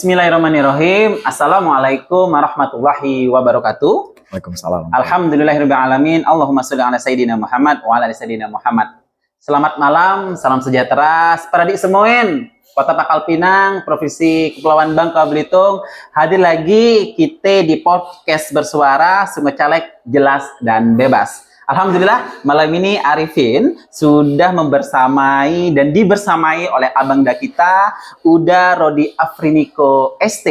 Bismillahirrahmanirrahim. Assalamualaikum warahmatullahi wabarakatuh. Waalaikumsalam. Alhamdulillahirabbil alamin. Allahumma shalli ala sayyidina Muhammad wa ala ali sayyidina Muhammad. Selamat malam, salam sejahtera. Separadik semuanya, Kota Pangkal Pinang, Provinsi Kepulauan Bangka Belitung. Hadir lagi kita di podcast bersuara Sumber Caleg Jelas dan Bebas. Alhamdulillah malam ini Arifin sudah membersamai dan dibersamai oleh abang kita Uda Rodi Afriniko ST.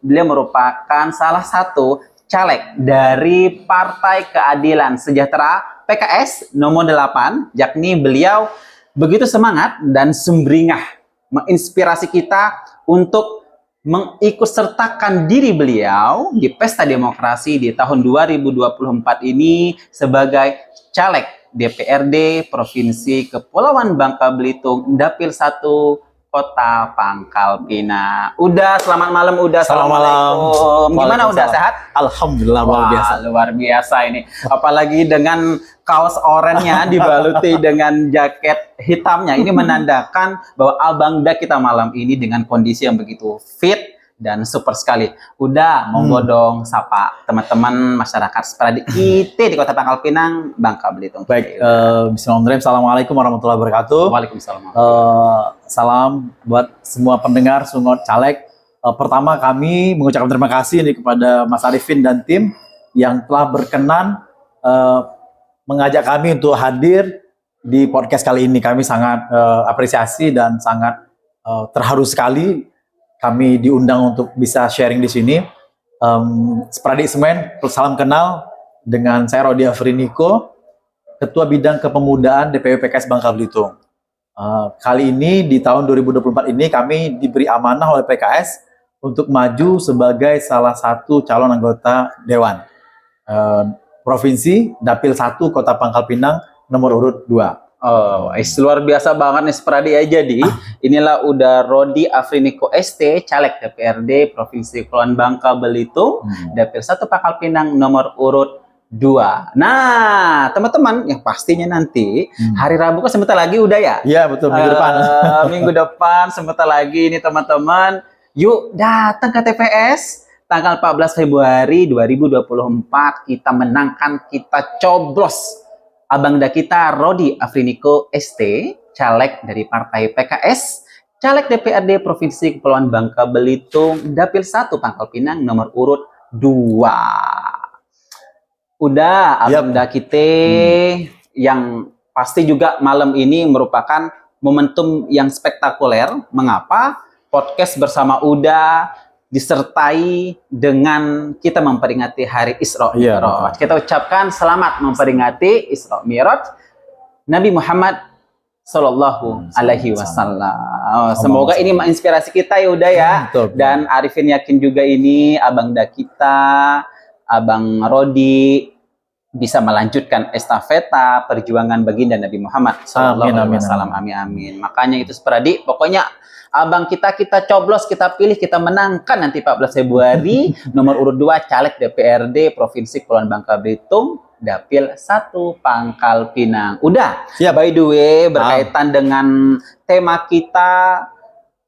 Beliau merupakan salah satu caleg dari Partai Keadilan Sejahtera PKS nomor 8, yakni beliau begitu semangat dan sumringah menginspirasi kita untuk mengikutsertakan diri beliau di Pesta Demokrasi di tahun 2024 ini sebagai caleg DPRD Provinsi Kepulauan Bangka Belitung Dapil 1 Kota Pangkal Pinang. Udah, selamat malam Udah. Selamat malam. Gimana Udah, sehat? Alhamdulillah. Wah, luar biasa ini. Apalagi dengan kaos oranye dibaluti dengan jaket hitamnya. Ini menandakan bahwa abang kita malam ini dengan kondisi yang begitu fit dan super sekali. Udah, monggo dong sapa teman-teman masyarakat separadik kita di Kota Pangkal Pinang, Bangka Belitung. Baik, bismillahirrahmanirrahim. Assalamualaikum warahmatullahi wabarakatuh. Waalaikumsalam. Salam buat semua pendengar Sungot Caleg. Pertama kami mengucapkan terima kasih nih kepada Mas Arifin dan tim yang telah berkenan mengajak kami untuk hadir di podcast kali ini. Kami sangat apresiasi dan sangat terharu sekali kami diundang untuk bisa sharing di sini. Separadik semen, salam kenal dengan saya Rodi Afriniko, Ketua Bidang Kepemudaan DPW PKS Bangka Belitung. Kali ini di tahun 2024 ini kami diberi amanah oleh PKS untuk maju sebagai salah satu calon anggota Dewan Provinsi Dapil 1 Kota Pangkal Pinang nomor urut 2. Oh, luar biasa banget nih Spradi aja di. Inilah udah Rodi Afriniko ST, caleg DPRD Provinsi Kepulauan Bangka Belitung, Dapil 1 Pangkal Pinang nomor urut 2. Nah, teman-teman, yang pastinya nanti hari Rabu kan sebentar lagi udah ya? Iya, betul, minggu depan. Minggu depan sebentar lagi ini teman-teman. Yuk datang ke TPS tanggal 14 Februari 2024 kita menangkan, kita coblos abang kita Rodi Afriniko ST, caleg dari Partai PKS, caleg DPRD Provinsi Kepulauan Bangka Belitung, Dapil 1 Pangkal Pinang nomor urut 2. Udah, abang kita yang pasti juga malam ini merupakan momentum yang spektakuler. Mengapa? Podcast bersama Uda disertai dengan kita memperingati hari Isra Mi'raj. Kita ucapkan selamat memperingati Isra Mi'raj Nabi Muhammad Sallallahu Alaihi Wasallam. Semoga ini menginspirasi kita ya Uda ya. Dan Arifin yakin juga ini abang kita, Abang Rodi bisa melanjutkan estafeta perjuangan baginda Nabi Muhammad Sallallahu Alaihi Wasallam. Amin amin. Makanya itu Spradi, pokoknya abang kita coblos, kita pilih, kita menangkan nanti 14 Februari nomor urut 2 caleg DPRD Provinsi Kepulauan Bangka Belitung Dapil 1 Pangkal Pinang. Udah. By the way, berkaitan dengan tema kita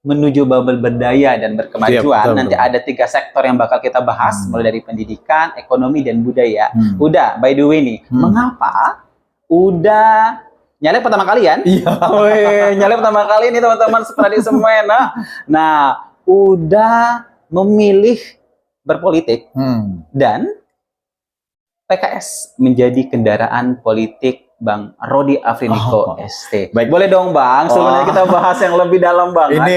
menuju bubble berdaya dan berkemajuan. Nanti ada 3 sektor yang bakal kita bahas, mulai dari pendidikan, ekonomi, dan budaya. Udah, by the way nih, mengapa udah nyalek pertama kali kan? Iya. Nyalek pertama kali ini teman-teman separadik semua. Nah, udah memilih berpolitik dan PKS menjadi kendaraan politik Bang Rodi Afriniko ST. Baik, boleh dong Bang, sebenarnya kita bahas yang lebih dalam banget. Ini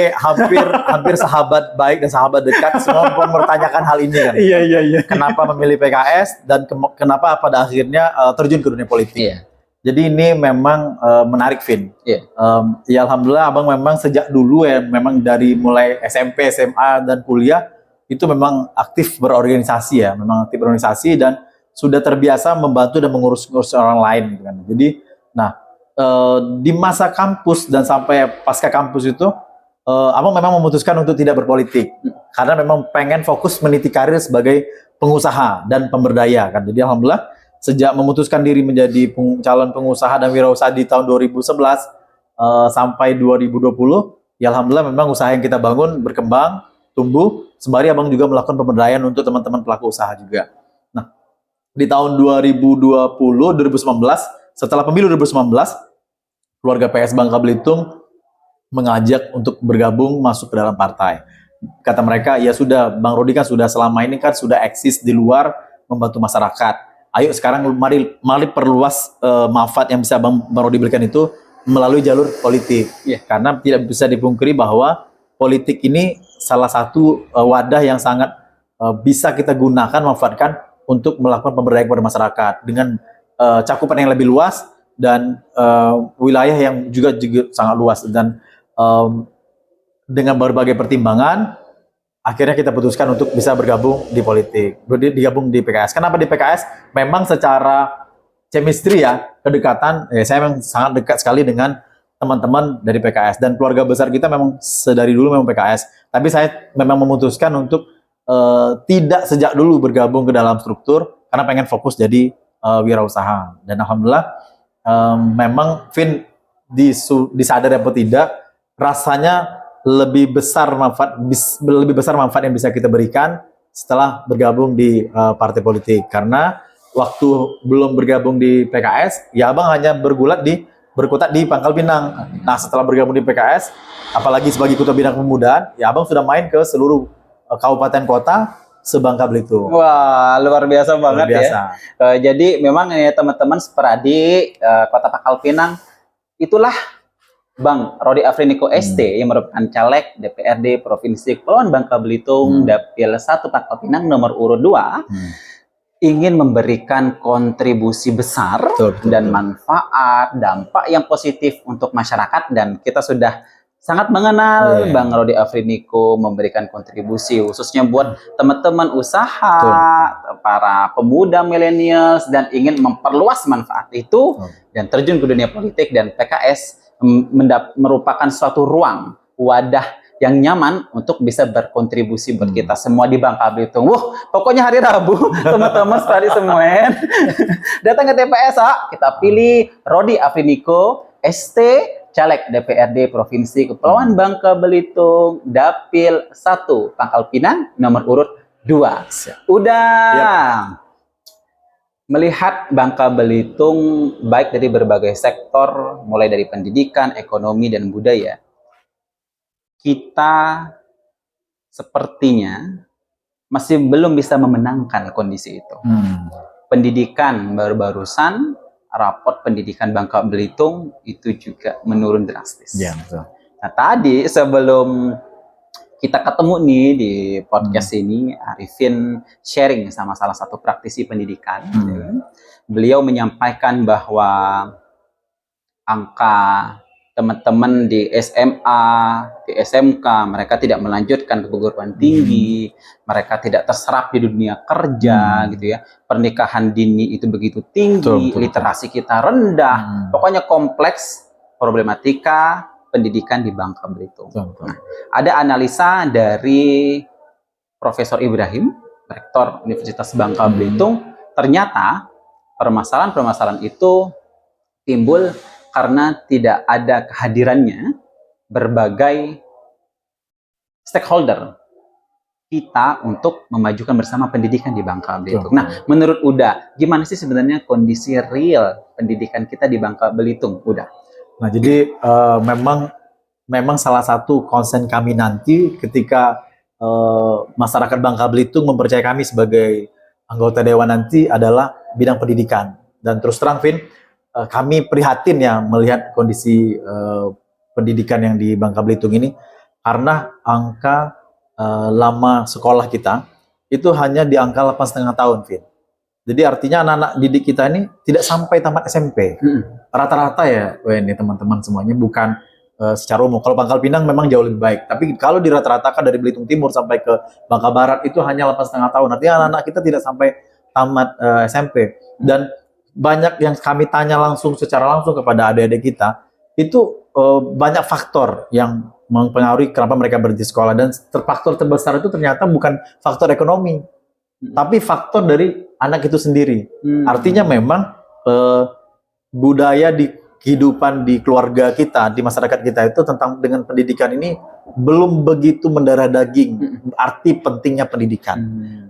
hampir sahabat baik dan sahabat dekat semua mempertanyakan hal ini kan. Iya. Kenapa memilih PKS dan kenapa pada akhirnya terjun ke dunia politik? Iya. Jadi ini memang menarik, Vin. Iya. Ya alhamdulillah abang memang sejak dulu ya, memang dari mulai SMP, SMA dan kuliah itu memang aktif berorganisasi ya, memang aktif berorganisasi dan sudah terbiasa membantu dan mengurus orang lain gitu kan. Jadi, nah di masa kampus dan sampai pasca kampus itu, abang memang memutuskan untuk tidak berpolitik karena memang pengen fokus meniti karir sebagai pengusaha dan pemberdaya kan. Jadi alhamdulillah sejak memutuskan diri menjadi calon pengusaha dan wirausaha di tahun 2011 sampai 2020, ya alhamdulillah memang usaha yang kita bangun berkembang tumbuh, sembari Abang juga melakukan pemberdayaan untuk teman-teman pelaku usaha juga. Nah, di tahun 2020, 2019, setelah pemilu 2019, keluarga PS Bangka Belitung mengajak untuk bergabung masuk ke dalam partai. Kata mereka, ya sudah, Bang Rodi kan sudah selama ini kan sudah eksis di luar membantu masyarakat. Ayo sekarang mari perluas manfaat yang bisa Bang Rodi berikan itu melalui jalur politik. Karena tidak bisa dipungkiri bahwa politik ini salah satu wadah yang sangat bisa kita gunakan, manfaatkan untuk melakukan pemberdayaan kepada masyarakat dengan cakupan yang lebih luas dan wilayah yang juga sangat luas, dan dengan berbagai pertimbangan akhirnya kita putuskan untuk bisa bergabung di politik, digabung di PKS. Kenapa di PKS? Memang secara chemistry ya, kedekatan, saya memang sangat dekat sekali dengan teman-teman dari PKS, dan keluarga besar kita memang sedari dulu memang PKS. Tapi saya memang memutuskan untuk tidak sejak dulu bergabung ke dalam struktur karena pengen fokus jadi wirausaha. Dan alhamdulillah memang Vin disadari apa tidak, rasanya lebih besar manfaat yang bisa kita berikan setelah bergabung di partai politik. Karena waktu belum bergabung di PKS, ya Abang hanya berkutat di Pangkal Pinang. Nah, setelah bergabung di PKS, apalagi sebagai Ketua Bidang Pemudaan, ya Abang sudah main ke seluruh kabupaten kota se-Bangka Belitung. Wah, luar biasa banget luar biasa. Ya. Jadi memang teman-teman seperadi Kota Pangkal Pinang, itulah Bang Rodi Afrinico ST yang merupakan caleg DPRD Provinsi Kepulauan Bangka Belitung, Dapil 1 Pangkal Pinang nomor urut 2, ingin memberikan kontribusi besar dan manfaat, dampak yang positif untuk masyarakat, dan kita sudah sangat mengenal Bang Rodi Afrinico memberikan kontribusi khususnya buat teman-teman usaha, para pemuda milenials, dan ingin memperluas manfaat itu dan terjun ke dunia politik, dan PKS merupakan suatu ruang, wadah yang nyaman untuk bisa berkontribusi buat kita semua di Bangka Belitung. Pokoknya hari Rabu, teman-teman sekali semua, datang ke TPS, kita pilih Rodi Afrinico ST, caleg DPRD Provinsi Kepulauan Bangka Belitung, Dapil 1 Pangkal Pinang nomor urut 2. Udah. Melihat Bangka Belitung baik dari berbagai sektor, mulai dari pendidikan, ekonomi, dan budaya, kita sepertinya masih belum bisa memenangkan kondisi itu. Pendidikan baru-barusan, raport pendidikan Bangka Belitung itu juga menurun drastis. Betul. Nah, tadi sebelum kita ketemu nih di podcast ini, Arifin sharing sama salah satu praktisi pendidikan. Beliau menyampaikan bahwa angka teman-teman di SMA, di SMK, mereka tidak melanjutkan ke perguruan tinggi, mereka tidak terserap di dunia kerja, gitu ya. Pernikahan dini itu begitu tinggi, literasi kita rendah, pokoknya kompleks problematika pendidikan di Bangka Belitung. Nah, ada analisa dari Profesor Ibrahim, Rektor Universitas Bangka Belitung, ternyata permasalahan-permasalahan itu timbul karena tidak ada kehadirannya berbagai stakeholder kita untuk memajukan bersama pendidikan di Bangka Belitung. Nah, menurut Uda, gimana sih sebenarnya kondisi real pendidikan kita di Bangka Belitung, Uda? Nah, jadi memang salah satu konsen kami nanti ketika masyarakat Bangka Belitung mempercayai kami sebagai anggota dewan nanti adalah bidang pendidikan. Dan terus terang, Vin, kami prihatin ya melihat kondisi pendidikan yang di Bangka Belitung ini, karena angka lama sekolah kita itu hanya di angka 8,5 tahun, Vin. Jadi artinya anak-anak didik kita ini tidak sampai tamat SMP. Rata-rata ya, ini teman-teman semuanya, bukan secara umum. Kalau Pangkal Pinang memang jauh lebih baik. Tapi kalau dirata-ratakan dari Belitung Timur sampai ke Bangka Barat itu hanya 8,5 tahun. Artinya anak-anak kita tidak sampai tamat SMP. Dan banyak yang kami tanya secara langsung kepada adik-adik kita, itu banyak faktor yang mempengaruhi kenapa mereka berhenti sekolah. Dan faktor terbesar itu ternyata bukan faktor ekonomi, tapi faktor dari anak itu sendiri. Artinya memang budaya di kehidupan di keluarga kita, di masyarakat kita itu tentang dengan pendidikan ini belum begitu mendarah daging arti pentingnya pendidikan.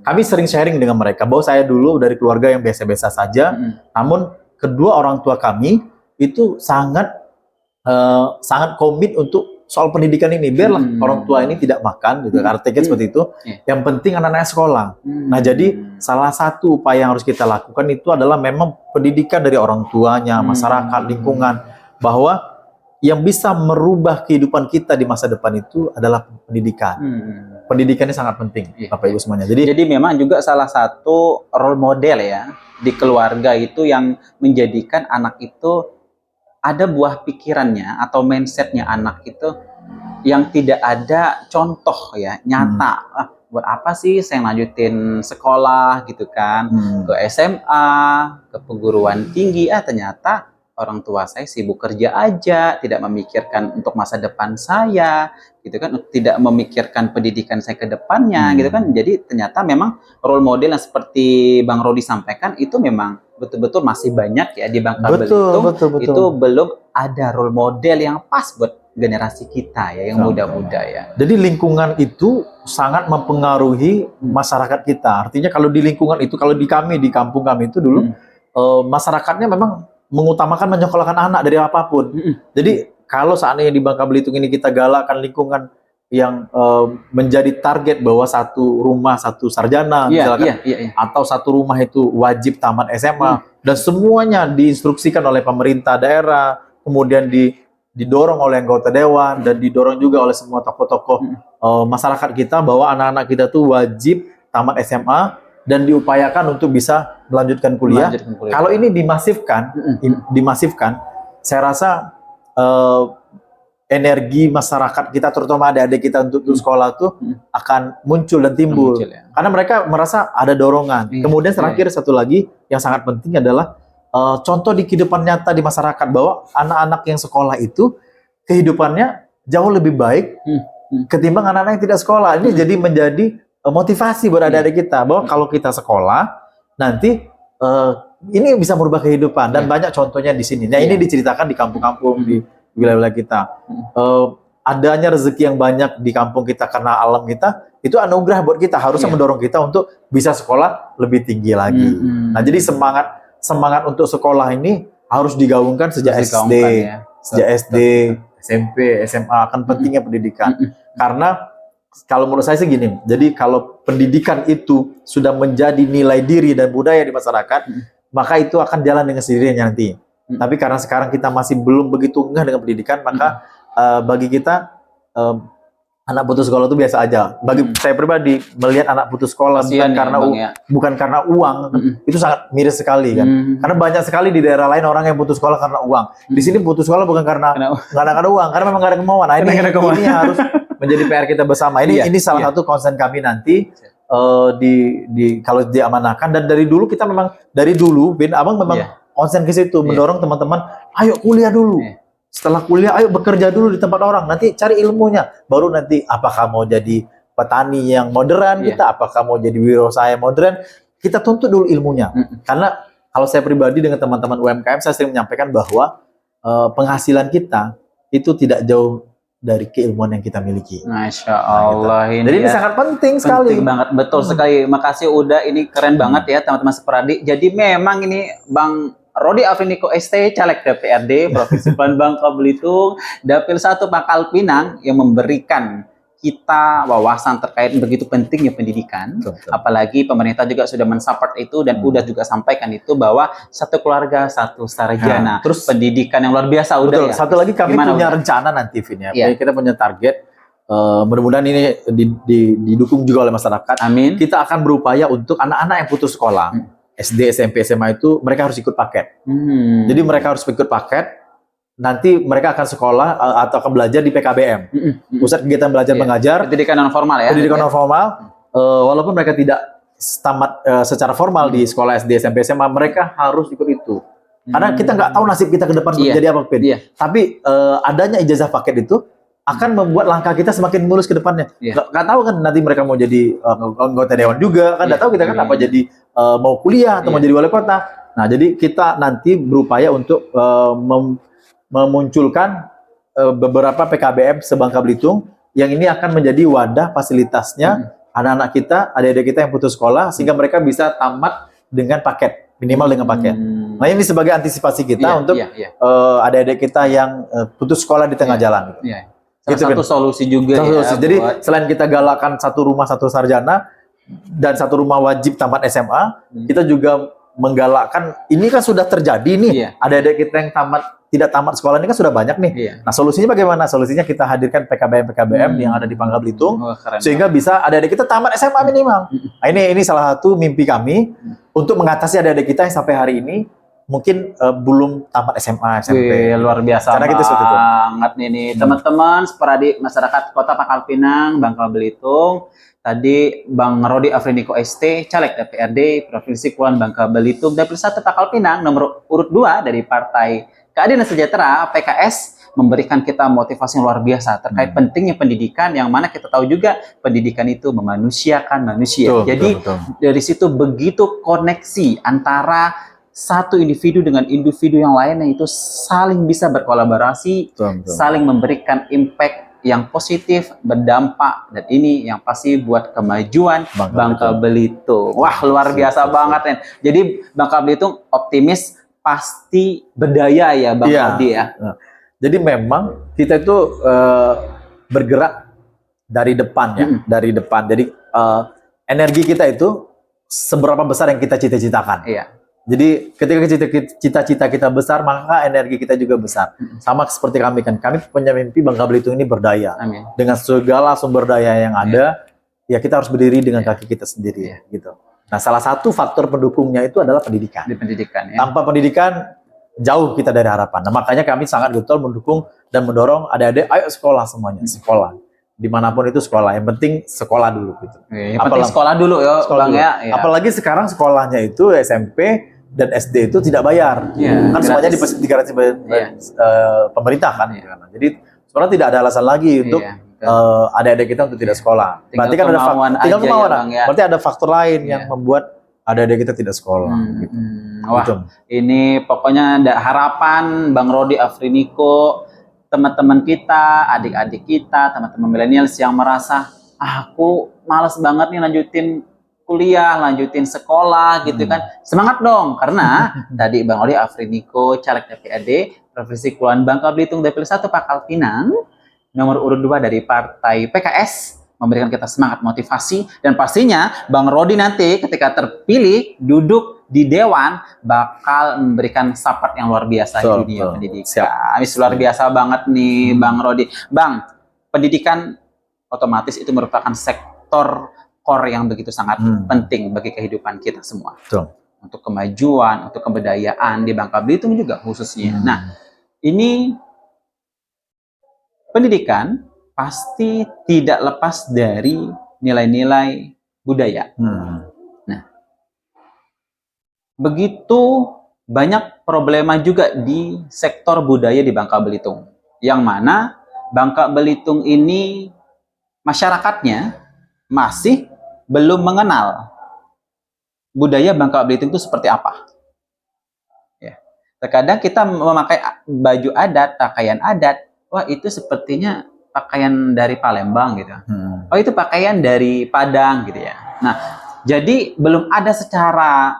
Kami sering sharing dengan mereka bahwa saya dulu dari keluarga yang biasa-biasa saja, namun kedua orang tua kami itu sangat komit untuk soal pendidikan ini. Biarlah orang tua ini tidak makan, gitu. Artinya seperti itu. Yang penting anak-anaknya sekolah. Nah, jadi salah satu upaya yang harus kita lakukan itu adalah memang pendidikan dari orang tuanya, masyarakat, lingkungan, bahwa yang bisa merubah kehidupan kita di masa depan itu adalah pendidikan. Pendidikan ini sangat penting, Bapak Ibu semuanya. Jadi memang juga salah satu role model ya di keluarga itu yang menjadikan anak itu ada buah pikirannya atau mindsetnya anak itu yang tidak ada contoh ya nyata. Buat apa sih saya lanjutin sekolah gitu kan, ke SMA, ke perguruan tinggi, ternyata orang tua saya sibuk kerja aja, tidak memikirkan untuk masa depan saya, gitu kan, tidak memikirkan pendidikan saya ke depannya, gitu kan. Jadi ternyata memang role model yang seperti Bang Rodi sampaikan itu memang betul-betul masih banyak ya di Bangka Belitung. Itu belum ada role model yang pas buat generasi kita ya, yang muda-muda ya. Jadi lingkungan itu sangat mempengaruhi masyarakat kita. Artinya kalau di lingkungan itu, kalau di kami, di kampung kami itu dulu, masyarakatnya memang mengutamakan menyekolahkan anak dari apapun. Jadi kalau seandainya di Bangka Belitung ini kita galakkan lingkungan yang menjadi target bahwa satu rumah satu sarjana, misalkan, atau satu rumah itu wajib tamat SMA, dan semuanya diinstruksikan oleh pemerintah daerah, kemudian didorong oleh anggota dewan, dan didorong juga oleh semua tokoh-tokoh masyarakat kita bahwa anak-anak kita tuh wajib tamat SMA, dan diupayakan untuk bisa melanjutkan kuliah. Kalau ini dimasifkan, saya rasa energi masyarakat kita, terutama adik-adik kita untuk sekolah tuh akan muncul dan timbul. Karena mereka merasa ada dorongan. Kemudian terakhir satu lagi yang sangat penting adalah contoh di kehidupan nyata di masyarakat bahwa anak-anak yang sekolah itu kehidupannya jauh lebih baik ketimbang anak-anak yang tidak sekolah. Ini jadi menjadi motivasi buat adik-adik kita bahwa kalau kita sekolah nanti ini bisa merubah kehidupan, dan banyak contohnya di sini. Nah, ini diceritakan di kampung-kampung di wilayah-wilayah kita. Adanya rezeki yang banyak di kampung kita karena alam kita itu anugerah buat kita, harusnya mendorong kita untuk bisa sekolah lebih tinggi lagi. Nah, jadi semangat untuk sekolah ini harus digaungkan sejak SD, SMP, SMA, akan pentingnya pendidikan. Karena kalau menurut saya sih gini, jadi kalau pendidikan itu sudah menjadi nilai diri dan budaya di masyarakat, maka itu akan jalan dengan sendirinya nanti. Tapi karena sekarang kita masih belum begitu ngeh dengan pendidikan, maka bagi kita anak putus sekolah itu biasa aja. Bagi saya pribadi melihat anak putus sekolah bukan karena uang, itu sangat miris sekali kan. Karena banyak sekali di daerah lain orang yang putus sekolah karena uang. Di sini putus sekolah bukan karena nggak ada uang, karena memang nggak ada kemauan. Nah, ini harus menjadi PR kita bersama. Ini salah satu concern kami nanti kalau diamanahkan, dan dari dulu kita memang Bin Abang memang concern ke situ, mendorong teman-teman, ayo kuliah dulu. Setelah kuliah, ayo bekerja dulu di tempat orang. Nanti cari ilmunya. Baru nanti apakah mau jadi petani yang modern kita, apakah mau jadi wirausaha yang modern, kita tuntut dulu ilmunya. Karena kalau saya pribadi dengan teman-teman UMKM, saya sering menyampaikan bahwa penghasilan kita itu tidak jauh dari keilmuan yang kita miliki. Masya Allah. Jadi ini sangat penting sekali. Penting banget, betul sekali. Makasih udah, ini keren banget ya teman-teman seperadi. Jadi memang ini Bang Rodi Afriniko ST, caleg DPRD Provinsi Bangka Belitung, Dapil 1 Pangkal Pinang, yang memberikan kita wawasan terkait begitu pentingnya pendidikan. Apalagi pemerintah juga sudah mensupport itu, dan udah juga sampaikan itu bahwa satu keluarga satu sarjana. Terus pendidikan yang luar biasa udah ya. Satu lagi kami punya rencana nanti, Vin ya. Kita punya target. Mudah-mudahan ini didukung juga oleh masyarakat. Amin. Kita akan berupaya untuk anak-anak yang putus sekolah. SD, SMP, SMA itu mereka harus ikut paket. Jadi mereka harus ikut paket. Nanti mereka akan sekolah atau akan belajar di PKBM, Pusat Kegiatan Belajar Mengajar. Pendidikan non formal ya. Pendidikan non formal. Walaupun mereka tidak tamat secara formal di sekolah SD, SMP, SMA, mereka harus ikut itu. Karena kita nggak tahu nasib kita ke depan menjadi apa, Pin. Tapi adanya ijazah paket itu akan membuat langkah kita semakin mulus ke depannya. Nggak tahu kan nanti mereka mau jadi anggota dewan juga, kan nggak tahu kita kan apa jadi mau kuliah atau mau jadi wali kota. Nah, jadi kita nanti berupaya untuk memunculkan beberapa PKBM se-Bangka Belitung yang ini akan menjadi wadah fasilitasnya anak-anak kita, adik-adik kita yang putus sekolah, sehingga mereka bisa tamat dengan paket, minimal dengan paket. Nah ini sebagai antisipasi kita untuk adik-adik kita yang putus sekolah di tengah jalan. Salah satu solusi juga ya. Jadi selain kita galakan satu rumah satu sarjana dan satu rumah wajib tamat SMA, kita juga menggalakkan, ini kan sudah terjadi nih, adik-adik kita yang tidak tamat sekolah ini kan sudah banyak nih. Nah solusinya bagaimana? Solusinya kita hadirkan PKBM yang ada di Bangka Belitung, sehingga bisa adik-adik kita tamat SMA minimal. Nah, ini salah satu mimpi kami untuk mengatasi adik-adik kita yang sampai hari ini mungkin belum tamat SMA, SMP. Luar biasa banget nih teman-teman, seperadik masyarakat Kota Pangkal Pinang, Bangka Belitung. Tadi Bang Rodi Afriniko ST, Caleg DPRD Provinsi Kepulauan Bangka Belitung, Dapil 1 Pangkal Pinang, nomor urut 2 dari Partai Keadilan Sejahtera PKS, memberikan kita motivasi yang luar biasa terkait pentingnya pendidikan, yang mana kita tahu juga pendidikan itu memanusiakan manusia. Jadi dari situ begitu koneksi antara satu individu dengan individu yang lainnya itu saling bisa berkolaborasi, saling memberikan impact yang positif, berdampak, dan ini yang pasti buat kemajuan Bangka Belitung. Wah, luar biasa banget, Nen. Jadi Bangka Belitung optimis, pasti berdaya ya Bang Rodi ya. Jadi memang kita itu bergerak dari depan ya, dari depan. Jadi energi kita itu seberapa besar yang kita cita-citakan. Jadi ketika cita-cita kita besar, maka energi kita juga besar. Sama seperti kami kan, kami punya mimpi Bangka Belitung ini berdaya. Dengan segala sumber daya yang ada, ya kita harus berdiri dengan kaki kita sendiri, gitu. Nah, salah satu faktor pendukungnya itu adalah pendidikan. Tanpa pendidikan, jauh kita dari harapan. Nah, makanya kami sangat getol mendukung dan mendorong adik-adik, ayo sekolah semuanya, sekolah. Dimanapun itu sekolah, yang penting sekolah dulu gitu. Apalagi sekolah dulu ya, Bang ya. Apalagi sekarang sekolahnya itu SMP dan SD itu tidak bayar, kan semuanya digaransi pemerintah kan. Jadi sebenarnya tidak ada alasan lagi untuk adik-adik kita untuk tidak sekolah. Berarti kan tinggal kemauan. Berarti ada faktor lain yang membuat adik-adik kita tidak sekolah. Gitu. Wah, ini pokoknya ada harapan Bang Rodi Afriniko, teman-teman kita, adik-adik kita, teman-teman milenials yang merasa aku malas banget nih lanjutin kuliah, lanjutin sekolah gitu kan. Semangat dong, karena tadi Bang Rodi Afriniko, Caleg DPRD Provinsi Kepulauan Bangka Belitung, Dapil 1 Pangkal Pinang, nomor urut 2 dari Partai PKS, memberikan kita semangat, motivasi, dan pastinya Bang Rodi nanti ketika terpilih duduk di Dewan bakal memberikan support yang luar biasa di dunia pendidikan. Luar biasa banget nih Bang Rodi. Bang, pendidikan otomatis itu merupakan sektor core yang begitu sangat penting bagi kehidupan kita semua. Untuk kemajuan, untuk kebudayaan di Bangka Belitung juga khususnya. Nah, ini pendidikan pasti tidak lepas dari nilai-nilai budaya. Nah, begitu banyak problema juga di sektor budaya di Bangka Belitung, yang mana Bangka Belitung ini masyarakatnya masih belum mengenal budaya Bangka Belitung itu seperti apa. Terkadang kita memakai baju adat, pakaian adat, wah itu sepertinya pakaian dari Palembang gitu. Oh itu pakaian dari Padang gitu ya. Nah, jadi belum ada secara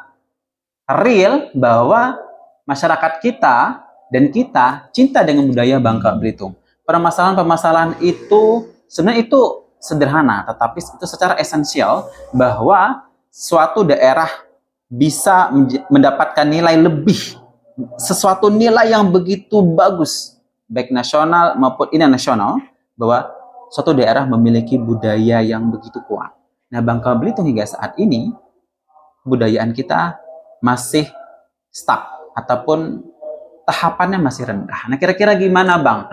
real bahwa masyarakat kita dan kita cinta dengan budaya Bangka Belitung. Permasalahan-permasalahan itu sebenarnya itu sederhana, tetapi itu secara esensial bahwa suatu daerah bisa mendapatkan nilai lebih, sesuatu nilai yang begitu bagus, baik nasional maupun internasional, bahwa suatu daerah memiliki budaya yang begitu kuat. Nah, Bangka Belitung hingga saat ini, budayaan kita masih stuck, ataupun tahapannya masih rendah. Nah, kira-kira gimana Bang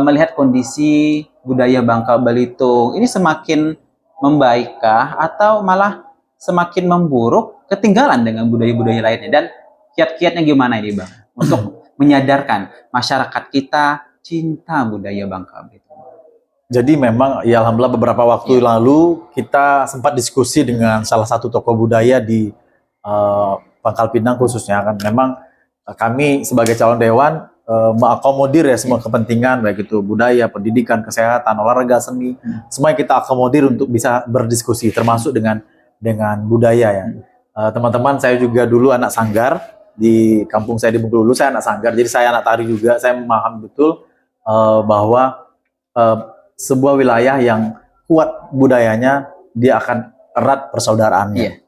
melihat kondisi budaya Bangka Belitung ini semakin membaikkah atau malah semakin memburuk, ketinggalan dengan budaya-budaya lainnya, dan kiat-kiatnya gimana ini Bang untuk menyadarkan masyarakat kita cinta budaya Bangka Belitung? Jadi memang ya alhamdulillah beberapa waktu lalu kita sempat diskusi dengan salah satu tokoh budaya di Pangkal Pinang khususnya kan. Memang kami sebagai calon dewan mengakomodir ya semua kepentingan, baik itu budaya, pendidikan, kesehatan, olahraga, seni, semuanya kita akomodir untuk bisa berdiskusi, termasuk dengan budaya ya. Teman-teman, saya juga dulu anak sanggar di kampung saya di Bengkulu. Saya anak sanggar, jadi saya anak tari juga. Saya memahami betul bahwa sebuah wilayah yang kuat budayanya, dia akan erat persaudaraannya,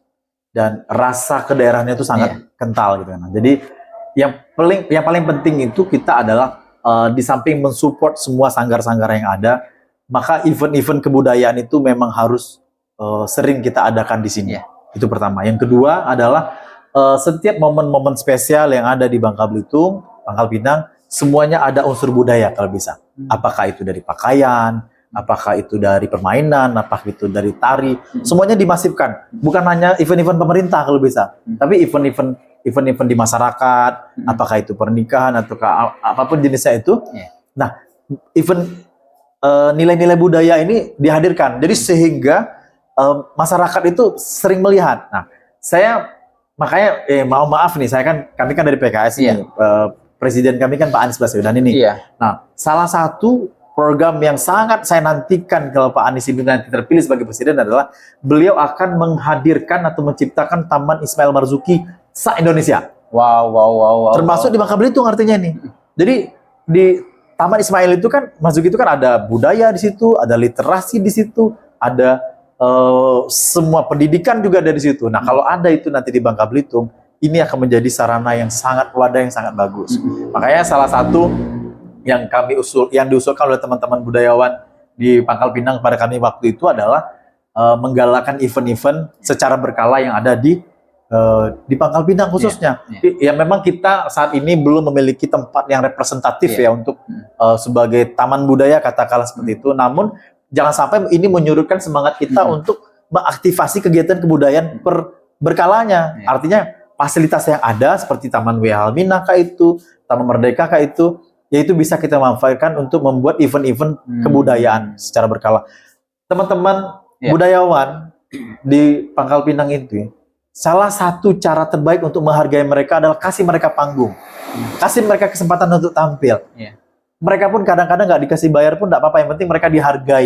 dan rasa kedaerahannya itu sangat kental gitu kan. Jadi yang paling penting itu kita adalah di samping mensupport semua sanggar-sanggar yang ada, maka event-event kebudayaan itu memang harus sering kita adakan di sini. Itu pertama. Yang kedua adalah setiap momen-momen spesial yang ada di Bangka Belitung, Pangkal Pinang, semuanya ada unsur budaya kalau bisa. Apakah itu dari pakaian, apakah itu dari permainan, apakah itu dari tari, semuanya dimasifkan. Bukan hanya event-event pemerintah kalau bisa, tapi event-event di masyarakat, apakah itu pernikahan atau apapun jenisnya itu. Nah, event nilai-nilai budaya ini dihadirkan. Jadi sehingga masyarakat itu sering melihat. Nah, saya makanya maaf nih, kami kan dari PKS ini, presiden kami kan Pak Anies Baswedan ini. Nah, salah satu program yang sangat saya nantikan kalau Pak Anies ini nanti terpilih sebagai presiden adalah beliau akan menghadirkan atau menciptakan Taman Ismail Marzuki se-Indonesia. Wow. Termasuk di Bangka Belitung artinya ini. Jadi di Taman Ismail itu kan, Marzuki itu kan ada budaya di situ, ada literasi di situ, ada semua pendidikan juga ada di situ. Nah, kalau ada itu nanti di Bangka Belitung, ini akan menjadi sarana yang sangat wadah yang sangat bagus. Makanya salah satu yang diusulkan oleh teman-teman budayawan di Pangkal Pinang pada kami waktu itu adalah menggalakkan event-event secara berkala yang ada di Pangkal Pinang khususnya. Ya memang kita saat ini belum memiliki tempat yang representatif ya untuk sebagai taman budaya katakanlah seperti itu. Namun jangan sampai ini menyurutkan semangat kita untuk mengaktifasi kegiatan kebudayaan berkalanya. Artinya fasilitas yang ada seperti Taman W.H. Halmina itu, Taman Merdeka itu, yaitu bisa kita manfaatkan untuk membuat event-event kebudayaan secara berkala. Teman-teman budayawan di Pangkal Pinang itu, salah satu cara terbaik untuk menghargai mereka adalah kasih mereka panggung, kasih mereka kesempatan untuk tampil. Mereka pun kadang-kadang nggak dikasih bayar pun nggak apa-apa, yang penting mereka dihargai.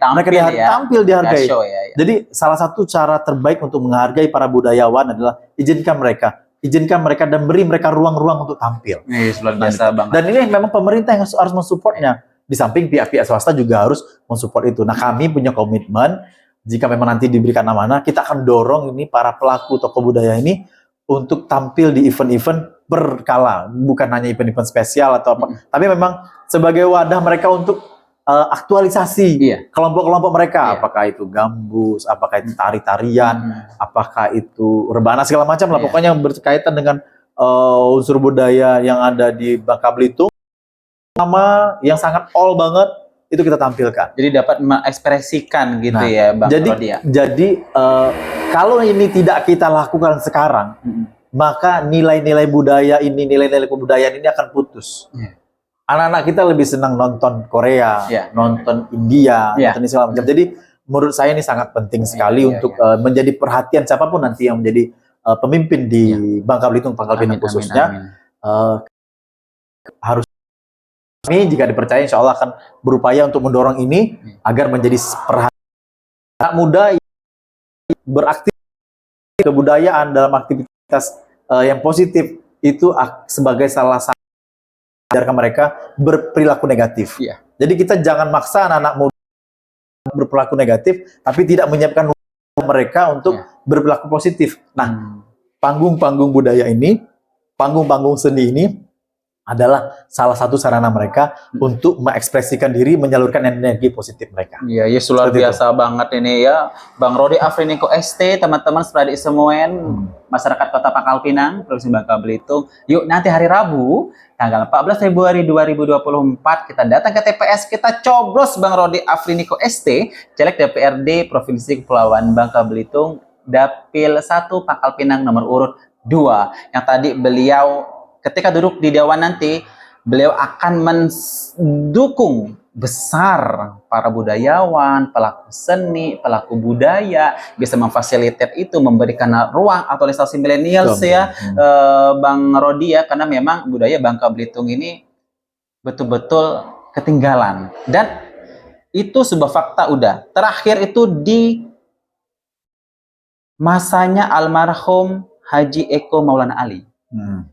Tampil dihargai. Jadi salah satu cara terbaik untuk menghargai para budayawan adalah izinkan mereka dan beri mereka ruang-ruang untuk tampil. Luar biasa banget. Dan ini memang pemerintah yang harus mensupportnya. Di samping pihak-pihak swasta juga harus mensupport itu. Nah, kami punya komitmen, jika memang nanti diberikan amanah, kita akan dorong ini para pelaku tokoh budaya ini untuk tampil di event-event berkala, bukan hanya event-event spesial atau apa, tapi memang sebagai wadah mereka untuk aktualisasi kelompok-kelompok mereka, apakah itu gambus, apakah itu tari-tarian, apakah itu rebana, segala macam lah, pokoknya yang berkaitan dengan unsur budaya yang ada di Bangka Belitung, nama yang sangat all banget, itu kita tampilkan. Jadi dapat mengekspresikan gitu ya Bang Rodia. Jadi kalau ini tidak kita lakukan sekarang, maka nilai-nilai budaya ini, nilai-nilai kebudayaan ini akan putus. Anak-anak kita lebih senang nonton Korea, nonton India, nonton segala macam. Jadi menurut saya ini sangat penting sekali untuk menjadi perhatian siapapun nanti yang menjadi pemimpin di Bangka Belitung, Pangkal Pinang khususnya. Harus kami jika dipercaya insya Allah akan berupaya untuk mendorong ini agar menjadi perhatian anak muda beraktif kebudayaan dalam aktivitas yang positif itu sebagai salah satu ajarkan mereka berperilaku negatif. Jadi kita jangan maksa anak-anak muda berperilaku negatif, tapi tidak menyiapkan mereka untuk berperilaku positif. Nah, panggung-panggung budaya ini, panggung-panggung seni ini adalah salah satu sarana mereka untuk mengekspresikan diri, menyalurkan energi positif mereka. Iya, luar biasa banget ini ya. Bang Rodi Afriniko ST, teman-teman sepradik semuen, masyarakat Kota Pangkal Pinang, Provinsi Bangka Belitung. Yuk nanti hari Rabu, tanggal 14 Februari 2024, kita datang ke TPS, kita coblos Bang Rodi Afriniko ST, caleg DPRD Provinsi Kepulauan Bangka Belitung, Dapil 1 Pangkal Pinang nomor urut 2. Yang tadi beliau ketika duduk di dewan nanti, beliau akan mendukung besar para budayawan, pelaku seni, pelaku budaya bisa memfasilitasi itu, memberikan ruang aktualisasi milenials ya, Bang Rodi ya, karena memang budaya Bangka Belitung ini betul-betul ketinggalan. Dan itu sebuah fakta udah. Terakhir itu di masanya almarhum Haji Eko Maulana Ali.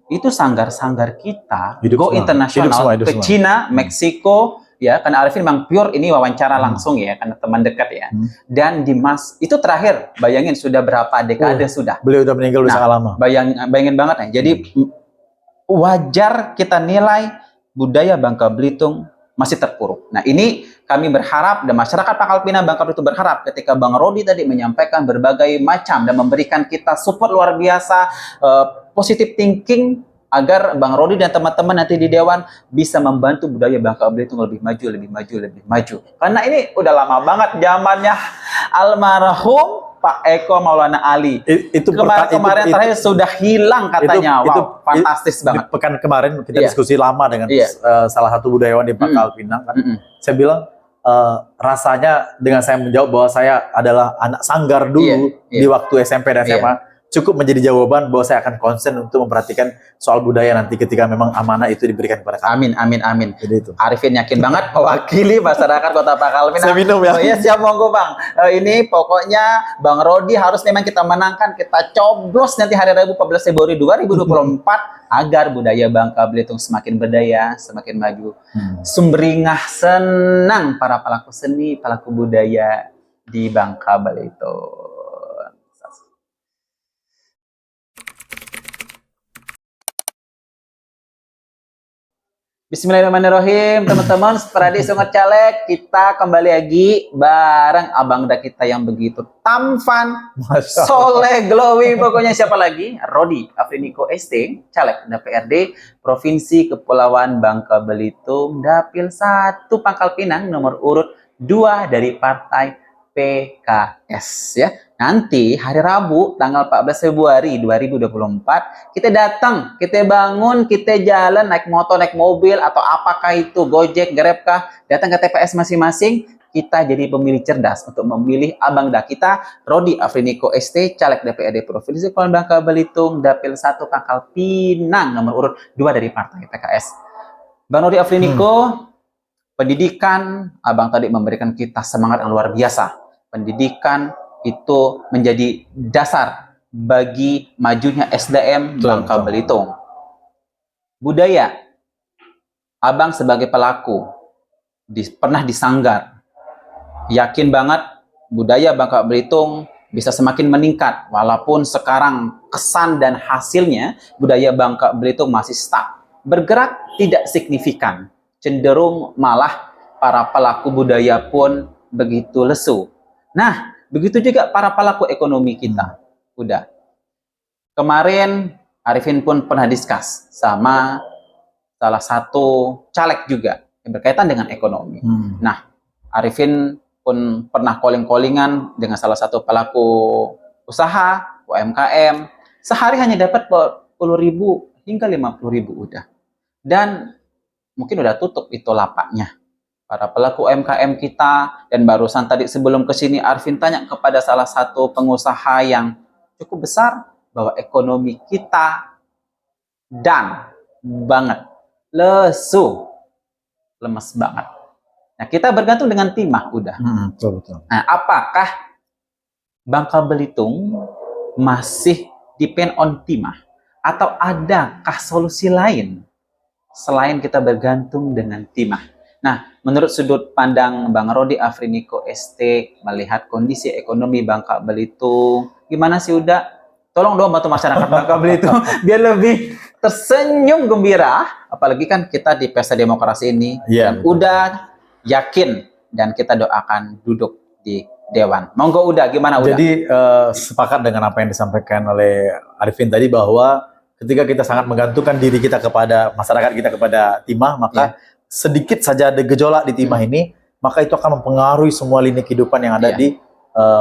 Itu sanggar-sanggar kita go internasional ke Cina, Meksiko, ya, karena Arifin memang pure ini wawancara langsung ya, karena teman dekat ya. Dan Dimas itu terakhir, bayangin sudah berapa dekade sudah. Beliau udah meninggal udah sangat lama. Bayangin banget ya. Jadi wajar kita nilai budaya Bangka Belitung masih terpuruk. Nah, ini kami berharap dan masyarakat Pangkal Pinang Bangka Belitung berharap ketika Bang Rodi tadi menyampaikan berbagai macam dan memberikan kita support luar biasa, positive thinking, agar Bang Rodi dan teman-teman nanti di Dewan bisa membantu budaya Bangka Belitung lebih maju, lebih maju, lebih maju. Karena ini udah lama banget zamannya almarhum Pak Eko Maulana Ali. Itu kemarin terakhir sudah hilang katanya. Fantastis banget. Pekan kemarin kita diskusi lama dengan salah satu budayawan di Pangkal Pinang kan. Saya bilang rasanya dengan saya menjawab bahwa saya adalah anak sanggar dulu di waktu SMP dan SMA. Cukup menjadi jawaban bahwa saya akan konsen untuk memperhatikan soal budaya nanti ketika memang amanah itu diberikan kepada kami. Amin. Jadi itu. Arifin yakin banget mewakili masyarakat Kota Pangkal Pinang. Saya minum ya. Oh iya, siap, monggo Bang. Ini pokoknya Bang Rodi harus memang kita menangkan, kita coblos nanti hari Rabu 14 Februari 2024 agar budaya Bangka Belitung semakin berdaya, semakin maju. Sumringah senang para pelaku seni, pelaku budaya di Bangka Belitung. Bismillahirrahmanirrahim, teman-teman, Spradi Sungut Caleg, kita kembali lagi bareng abang da kita yang begitu tampan, soleh, glowing, pokoknya siapa lagi? Rodi Afriniko ST, Caleg DPRD Provinsi Kepulauan Bangka Belitung, Dapil 1 Pangkal Pinang, nomor urut 2 dari Partai PKS ya. Nanti hari Rabu tanggal 14 Februari 2024 kita datang, kita bangun, kita jalan naik motor, naik mobil atau apakah itu Gojek, Grab kah, datang ke TPS masing-masing, kita jadi pemilih cerdas untuk memilih abang da kita Rodi Afriniko ST, Caleg DPRD Provinsi Kepulauan Bangka Belitung, Dapil 1 Pangkal Pinang, nomor urut 2 dari Partai PKS. Bang Rodi Afriniko, pendidikan, abang tadi memberikan kita semangat yang luar biasa. Pendidikan itu menjadi dasar bagi majunya SDM Bangka Belitung. Budaya, abang sebagai pelaku pernah disanggar. Yakin banget budaya Bangka Belitung bisa semakin meningkat, walaupun sekarang kesan dan hasilnya budaya Bangka Belitung masih stuck, bergerak tidak signifikan, cenderung malah para pelaku budaya pun begitu lesu. Nah, begitu juga para pelaku ekonomi kita. Udah. Kemarin Arifin pun pernah diskus sama salah satu caleg juga yang berkaitan dengan ekonomi. Nah, Arifin pun pernah calling-callingan dengan salah satu pelaku usaha, UMKM. Sehari hanya dapat 10.000 hingga 50.000 udah. Dan mungkin udah tutup itu lapaknya. Para pelaku UMKM kita, dan barusan tadi sebelum ke sini Arifin tanya kepada salah satu pengusaha yang cukup besar bahwa ekonomi kita down banget, lesu, lemes banget. Nah, kita bergantung dengan timah udah. Betul. Nah, apakah Bangka Belitung masih depend on timah atau adakah solusi lain selain kita bergantung dengan timah? Nah, menurut sudut pandang Bang Rodi Afriniko ST melihat kondisi ekonomi Bangka Belitung, gimana sih udah? Tolong dong bantu masyarakat Bangka Belitung biar lebih tersenyum gembira, apalagi kan kita di pesta demokrasi ini. Dan udah yakin dan kita doakan duduk di Dewan. Monggo udah, gimana udah? Jadi sepakat dengan apa yang disampaikan oleh Arifin tadi bahwa ketika kita sangat menggantungkan diri kita kepada masyarakat kita, kepada timah, maka sedikit saja ada gejolak di timah ini, maka itu akan mempengaruhi semua lini kehidupan yang ada di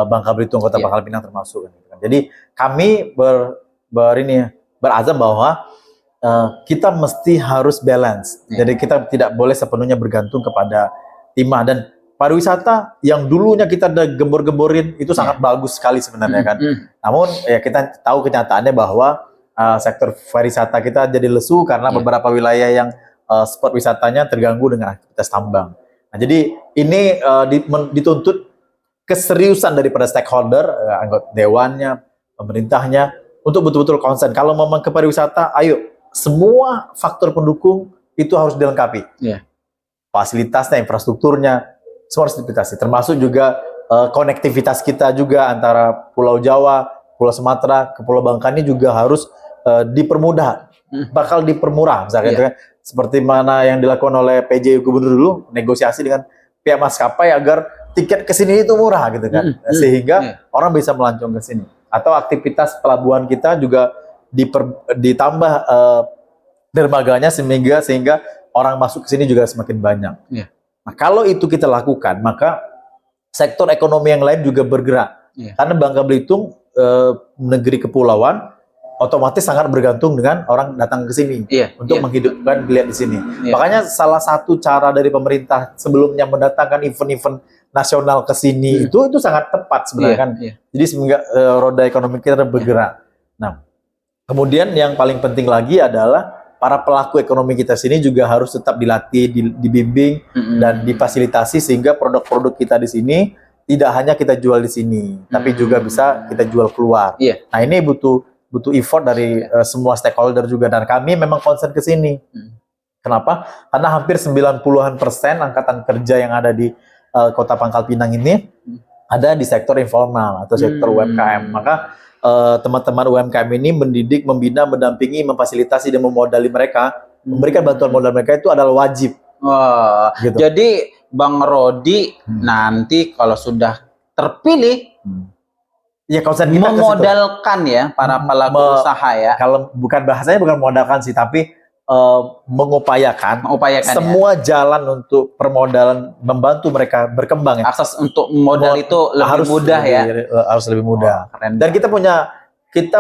Bangka Belitung, Kota Pangkal Pinang termasuk. Jadi kami berazam bahwa kita mesti harus balance. Jadi kita tidak boleh sepenuhnya bergantung kepada timah. Dan pariwisata yang dulunya kita udah gembor-gemborin itu sangat bagus sekali sebenarnya kan. Namun ya kita tahu kenyataannya bahwa sektor pariwisata kita jadi lesu karena beberapa wilayah yang spot wisatanya terganggu dengan aktivitas tambang. Nah, jadi ini dituntut keseriusan daripada stakeholder, anggota dewannya, pemerintahnya, untuk betul-betul konsen. Kalau memang ke pariwisata, ayo semua faktor pendukung itu harus dilengkapi. Fasilitasnya, infrastrukturnya, semua harus dilengkapi. Termasuk juga konektivitas kita juga antara Pulau Jawa, Pulau Sumatera, ke Pulau Bangka ini juga harus dipermudah. Bakal dipermurah, misalnya gitu kan. Seperti mana yang dilakukan oleh PJ Gubernur dulu, negosiasi dengan pihak maskapai agar tiket ke sini itu murah gitu kan. Sehingga orang bisa melancong ke sini. Atau aktivitas pelabuhan kita juga ditambah dermaganya sehingga orang masuk ke sini juga semakin banyak. Nah, kalau itu kita lakukan, maka sektor ekonomi yang lain juga bergerak. Karena Bangka Belitung negeri kepulauan otomatis sangat bergantung dengan orang datang ke sini untuk menghidupkan geliat di sini. Makanya salah satu cara dari pemerintah sebelumnya mendatangkan event-event nasional ke sini itu sangat tepat sebenarnya kan. Jadi sehingga roda ekonomi kita bergerak. Nah, kemudian yang paling penting lagi adalah para pelaku ekonomi kita sini juga harus tetap dilatih, dibimbing dan difasilitasi sehingga produk-produk kita di sini tidak hanya kita jual di sini, tapi juga bisa kita jual keluar. Nah, ini butuh effort dari semua stakeholder juga, dan kami memang concern ke sini. Kenapa? Karena hampir 90% angkatan kerja yang ada di Kota Pangkal Pinang ini ada di sektor informal atau sektor UMKM. Maka teman-teman UMKM ini mendidik, membina, mendampingi, memfasilitasi dan memodali mereka, memberikan bantuan modal mereka itu adalah wajib. Gitu. Jadi Bang Rodi nanti kalau sudah terpilih, ya konsen kita memodalkan ya para pelaku usaha ya. Kalau bukan bahasanya bukan memodalkan sih, tapi mengupayakan semua jalan untuk permodalan, membantu mereka berkembang ya. Akses untuk modal itu lebih mudah ya. Harus lebih mudah. Dan kita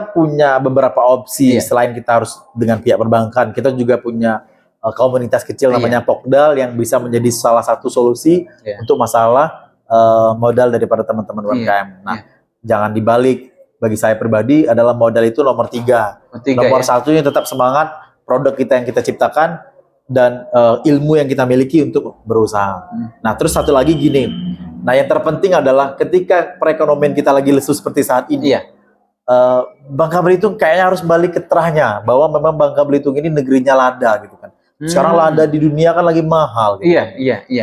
punya beberapa opsi selain kita harus dengan pihak perbankan. Kita juga punya komunitas kecil namanya Pokdal yang bisa menjadi salah satu solusi untuk masalah modal daripada teman-teman UMKM. Nah, jangan dibalik. Bagi saya pribadi adalah modal itu nomor 3. Nomor 1-nya tetap semangat, produk kita yang kita ciptakan, dan ilmu yang kita miliki untuk berusaha. Nah, terus satu lagi gini. Nah, yang terpenting adalah ketika perekonomian kita lagi lesu seperti saat ini, Bangka Belitung kayaknya harus balik ke terahnya, bahwa memang Bangka Belitung ini negerinya lada gitu kan. Sekarang lada di dunia kan lagi mahal. Gitu.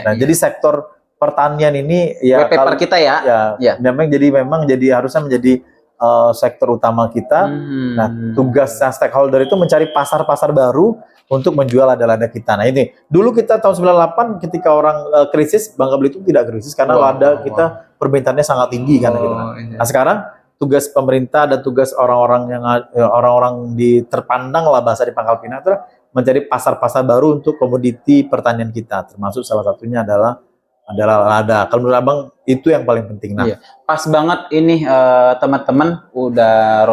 Nah, jadi sektor pertanian ini paper kita memang jadi harusnya menjadi sektor utama kita. Nah, tugas stakeholder itu mencari pasar-pasar baru untuk menjual lada-lada kita. Nah, ini dulu kita tahun 98 ketika orang krisis, Bangka Belitung tidak krisis karena lada kita permintaannya sangat tinggi kan gitu. Nah, sekarang tugas pemerintah dan tugas orang-orang di terpandang lah bahasa di Pangkal Pinang itu mencari pasar-pasar baru untuk komoditi pertanian kita, termasuk salah satunya adalah lada. Kalau menurut Abang itu yang paling penting. Nah, pas banget ini teman-teman udah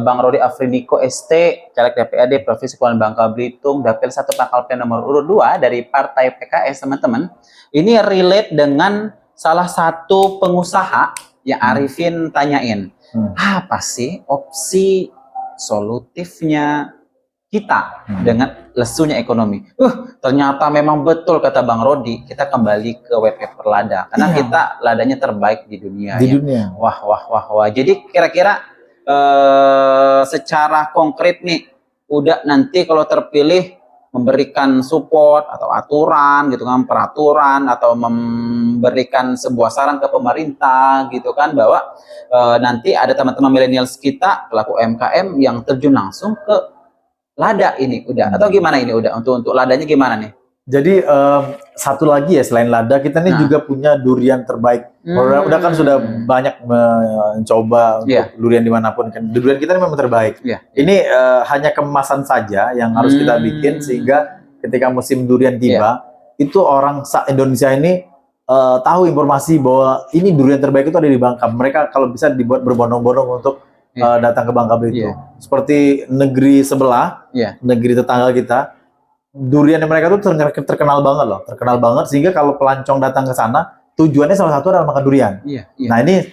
Bang Rodi Afriniko ST, caleg DPRD Provinsi Kepulauan Bangka Belitung, Dapil 1 Pangkal Pinang nomor urut 2 dari Partai PKS, teman-teman. Ini relate dengan salah satu pengusaha yang Arifin tanyain. Apa sih opsi solutifnya kita dengan lesunya ekonomi? Ternyata memang betul kata Bang Rodi, kita kembali ke white paper lada karena kita ladanya terbaik di dunia. Dunia. Wah. Jadi kira-kira secara konkret nih, udah nanti kalau terpilih memberikan support atau aturan gitu kan, peraturan atau memberikan sebuah saran ke pemerintah gitu kan, bahwa nanti ada teman-teman milenials kita pelaku UMKM yang terjun langsung ke lada ini udah, atau gimana ini udah untuk ladanya gimana nih? Jadi satu lagi ya selain lada, kita ini juga punya durian terbaik. Udah kan sudah banyak mencoba untuk durian dimanapun kan. Durian kita ini memang terbaik. Ini hanya kemasan saja yang harus kita bikin sehingga ketika musim durian tiba, itu orang Indonesia ini tahu informasi bahwa ini durian terbaik itu ada di Bangka. Mereka kalau bisa dibuat berbondong-bondong untuk datang ke Bangka Belitung. Seperti negeri sebelah, negeri tetangga kita, durian mereka tuh terkenal banget loh, terkenal banget sehingga kalau pelancong datang ke sana tujuannya salah satu adalah makan durian. Iya. Nah ini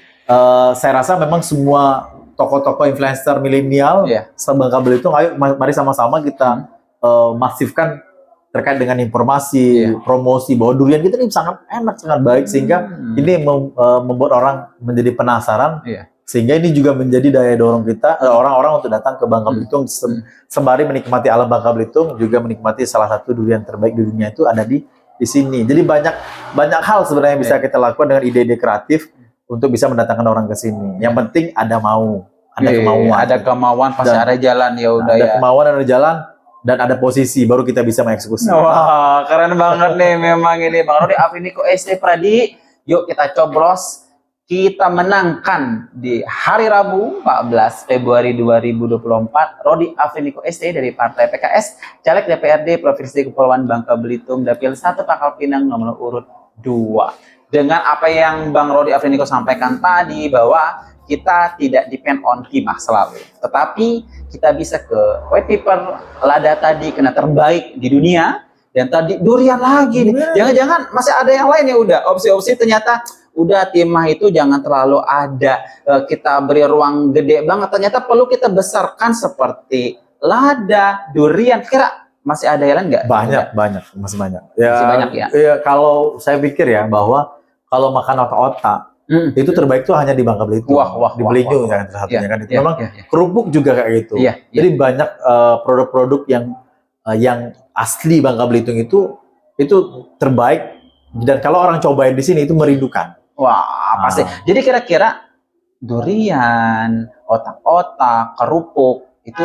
saya rasa memang semua tokoh-tokoh influencer milenial Bangka Belitung, ayo mari sama-sama kita masifkan terkait dengan informasi, promosi bahwa durian kita ini sangat enak, sangat baik sehingga ini membuat orang menjadi penasaran. Sehingga ini juga menjadi daya dorong kita orang-orang untuk datang ke Bangka Belitung sembari menikmati alam Bangka Belitung, juga menikmati salah satu durian terbaik di dunia itu ada di sini. Jadi banyak hal sebenarnya yang bisa kita lakukan dengan ide-ide kreatif untuk bisa mendatangkan orang ke sini. Yang penting ada kemauan. Ada kemauan, pasti ada jalan ya udah ada kemauan, ada jalan, dan ada posisi baru kita bisa mengeksekusi. Wah, keren banget nih memang ini Bang Rodi Afiniko SD Pradi. Yuk kita coblos. Kita menangkan di hari Rabu 14 Februari 2024 Rodi Afiniko ST dari Partai PKS, Caleg DPRD Provinsi Kepulauan Bangka Belitung, Dapil 1 Pangkal Pinang nomor urut 2. Dengan apa yang Bang Rodi Afiniko sampaikan tadi bahwa kita tidak depend on timah selalu, tetapi kita bisa ke white paper lada tadi kena terbaik di dunia, dan tadi durian lagi nih. Jangan-jangan masih ada yang lain ya, udah opsi-opsi ternyata udah timah itu jangan terlalu ada, kita beri ruang gede banget, ternyata perlu kita besarkan seperti lada, durian. Kira masih ada yang lain nggak? Masih banyak. Ya, masih banyak ya. Ya kalau saya pikir ya bahwa kalau makan otak-otak itu terbaik tuh hanya di Bangka Belitung, di Belinyu yang satunya kan itu. Memang kerupuk juga kayak gitu. Jadi banyak produk-produk yang asli Bangka Belitung itu terbaik, dan kalau orang cobain di sini itu merindukan. Wah, pasti. Jadi kira-kira durian, otak-otak, kerupuk itu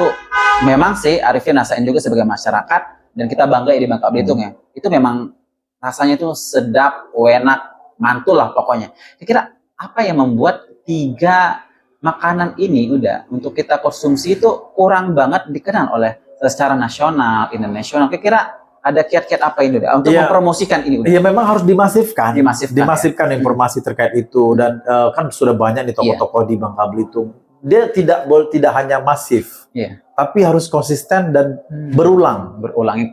memang sih Arifin rasain juga sebagai masyarakat, dan kita bangga di Bangka Belitung ya. Itu memang rasanya itu sedap, enak, mantul lah pokoknya. Kira-kira apa yang membuat 3 makanan ini udah untuk kita konsumsi itu kurang banget dikenal oleh secara nasional, internasional? Kira-kira ada kiat-kiat apa ini udah untuk mempromosikan ini? Iya, memang harus dimasifkan informasi terkait itu, dan kan sudah banyak nih tokoh-tokoh di Bangka Belitung. Dia tidak hanya masif, tapi harus konsisten dan berulang.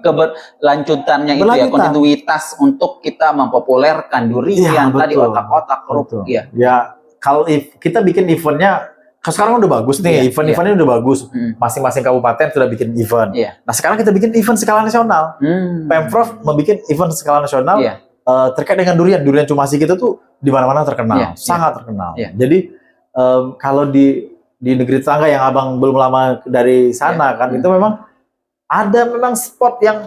Keberlanjutannya itu ya, kontinuitas untuk kita mempopulerkan durian tadi, otak-otak, kerupuk. Ya, kalau kita bikin eventnya sekarang udah bagus nih, event-eventnya udah bagus. Masing-masing kabupaten sudah bikin event. Nah sekarang kita bikin event skala nasional. Pemprov membuat event skala nasional terkait dengan durian. Durian Cumasi kita tuh di mana-mana terkenal, sangat terkenal. Jadi kalau di negeri tetangga yang abang belum lama dari sana kan, itu memang ada spot yang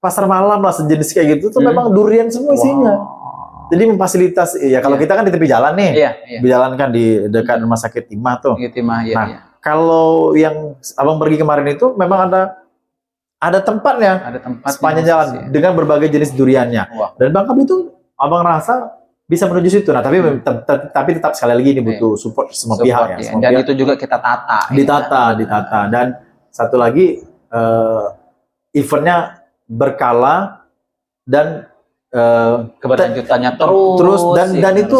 pasar malam lah sejenis kayak gitu tuh memang durian semua isinya. Jadi memfasilitas, ya kalau kita kan di tepi jalan nih, jalan kan di dekat rumah sakit Timah tuh. Kalau yang abang pergi kemarin itu memang ada tempatnya, sepanjang jalan dengan berbagai jenis duriannya. Dan Bangka Belitung abang rasa bisa menuju situ. Nah tapi tetap sekali lagi ini butuh support semua pihak ya. Dan itu juga kita tata. Ditata. Dan satu lagi eventnya berkala dan keberlanjutannya terus dan itu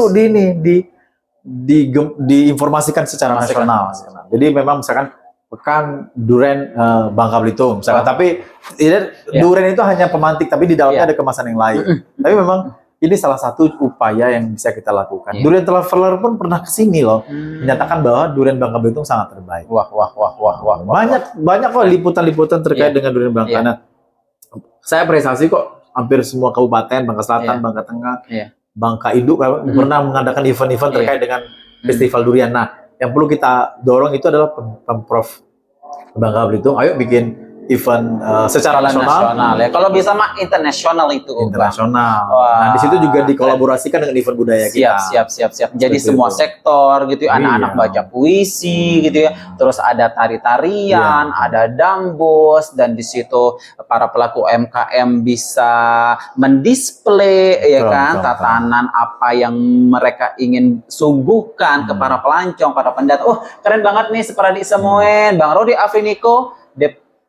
diinformasikan secara nasional. Jadi memang misalkan pekan durian Bangka Belitung misalkan, tapi durian itu hanya pemantik, tapi di dalamnya ada kemasan yang lain. Tapi memang ini salah satu upaya yang bisa kita lakukan. Durian Traveler pun pernah kesini loh, menyatakan bahwa durian Bangka Belitung sangat terbaik. Wah. Banyak kok liputan-liputan terkait dengan durian Bangka. Nah, saya apresiasi kok. Hampir semua kabupaten, Bangka Selatan, Bangka Tengah, Bangka Induk pernah mengadakan event-event terkait dengan festival durian. Nah, yang perlu kita dorong itu adalah Pemprov Bangka Belitung. Ayo bikin event secara nasional ya. Kalau bisa mah internasional itu. Internasional. Nah, di situ juga dikolaborasikan dengan event budaya kita. Siap. Jadi semua sektor gitu ya, anak-anak baca puisi gitu ya. Terus ada tari-tarian, ada dambus, dan di situ para pelaku UMKM bisa mendisplay tatanan apa yang mereka ingin suguhkan ke para pelancong, para pendatang. Keren banget nih seperti semuanya. Bang Rodi Afiniko,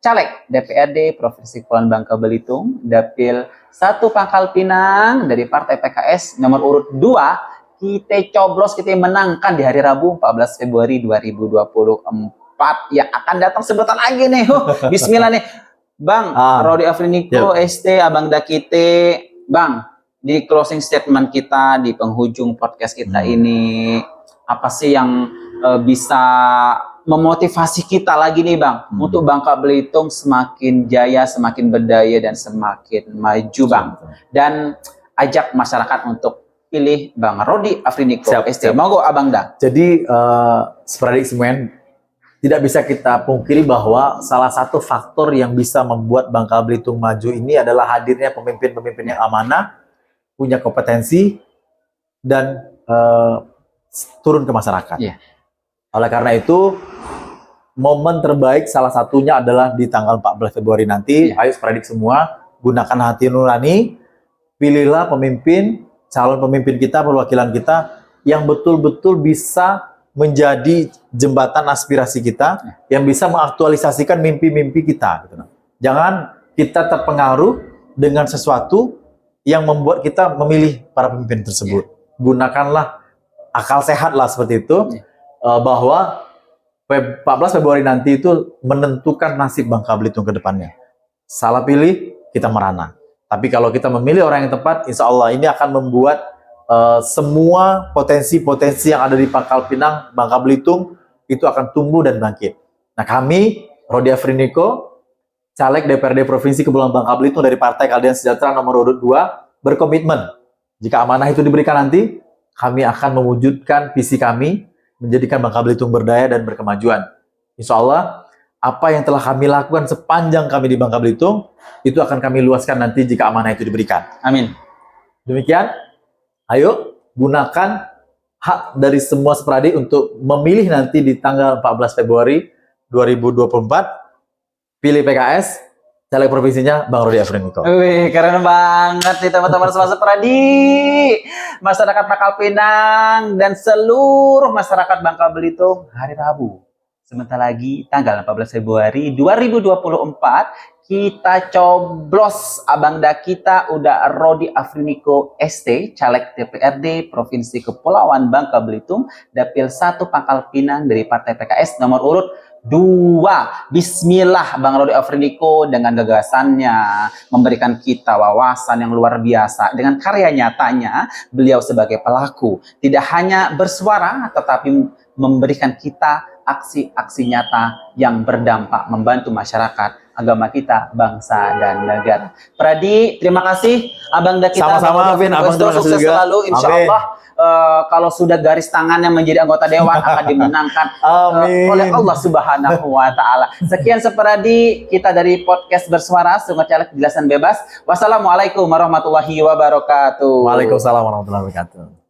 Caleg DPRD Provinsi Kepulauan Bangka Belitung, Dapil 1 Pangkal Pinang dari Partai PKS nomor urut 2, kita coblos, kita menangkan di hari Rabu 14 Februari 2024 yang akan datang sebentar lagi nih. Bismillah nih. Bang, Rodi Afriniko, ST, Abang Dakite, Bang, di closing statement kita, di penghujung podcast kita ini, apa sih yang bisa memotivasi kita lagi nih Bang, untuk Bangka Belitung semakin jaya, semakin berdaya, dan semakin maju Bang. Dan ajak masyarakat untuk pilih Bang Rodi Afriniko, ST. Monggo Abang Da. Jadi, Sporadik semuanya, tidak bisa kita pungkiri bahwa salah satu faktor yang bisa membuat Bangka Belitung maju ini adalah hadirnya pemimpin-pemimpin yang amanah, punya kompetensi, dan turun ke masyarakat. Oleh karena itu, momen terbaik salah satunya adalah di tanggal 14 Februari nanti. Ayo Sporadik semua, gunakan hati nurani, pilihlah pemimpin, calon pemimpin kita, perwakilan kita, yang betul-betul bisa menjadi jembatan aspirasi kita, yang bisa mengaktualisasikan mimpi-mimpi kita. Gitu. Jangan kita terpengaruh dengan sesuatu yang membuat kita memilih para pemimpin tersebut. Gunakanlah akal sehat lah seperti itu, bahwa 14 Februari nanti itu menentukan nasib Bangka Belitung ke depannya. Salah pilih, kita merana. Tapi kalau kita memilih orang yang tepat, insya Allah ini akan membuat semua potensi-potensi yang ada di Pangkal Pinang, Bangka Belitung, itu akan tumbuh dan bangkit. Nah kami, Rodi Afriniko, Caleg DPRD Provinsi Kepulauan Bangka Belitung dari Partai Keadilan Sejahtera nomor urut 2, berkomitmen, jika amanah itu diberikan nanti, kami akan mewujudkan visi kami, menjadikan Bangka Belitung berdaya dan berkemajuan. Insya Allah, apa yang telah kami lakukan sepanjang kami di Bangka Belitung, itu akan kami luaskan nanti jika amanah itu diberikan. Amin. Demikian. Ayo, gunakan hak dari semua Sporadik untuk memilih nanti di tanggal 14 Februari 2024. Pilih PKS, caleg provinsinya Bang Rodi Afriniko. Wih, keren banget nih teman-teman semua Sporadik. Masyarakat Pangkal Pinang dan seluruh masyarakat Bangka Belitung, hari Rabu. Sebentar lagi tanggal 14 Februari 2024 kita coblos Abang Da kita udah Rodi Afriniko ST, caleg DPRD Provinsi Kepulauan Bangka Belitung, Dapil 1 Pangkal Pinang dari Partai PKS nomor urut 2. Bismillah Bang Rodi Afriniko dengan gagasannya memberikan kita wawasan yang luar biasa. Dengan karya nyatanya beliau sebagai pelaku tidak hanya bersuara tetapi memberikan kita aksi-aksi nyata yang berdampak membantu masyarakat, agama kita, bangsa, dan negara. Pradi, terima kasih Abang Da kita. Sama-sama, Vin. Abang terima kasih sukses juga. selalu, insya Allah. Kalau sudah garis tangannya menjadi anggota dewan akan dimenangkan oleh Allah Subhanahu wa Ta'ala. Sekian Seperadi kita dari podcast Bersuara Sungai Caleg Jelasan Bebas. Wassalamualaikum warahmatullahi wabarakatuh. Waalaikumsalam warahmatullahi wabarakatuh.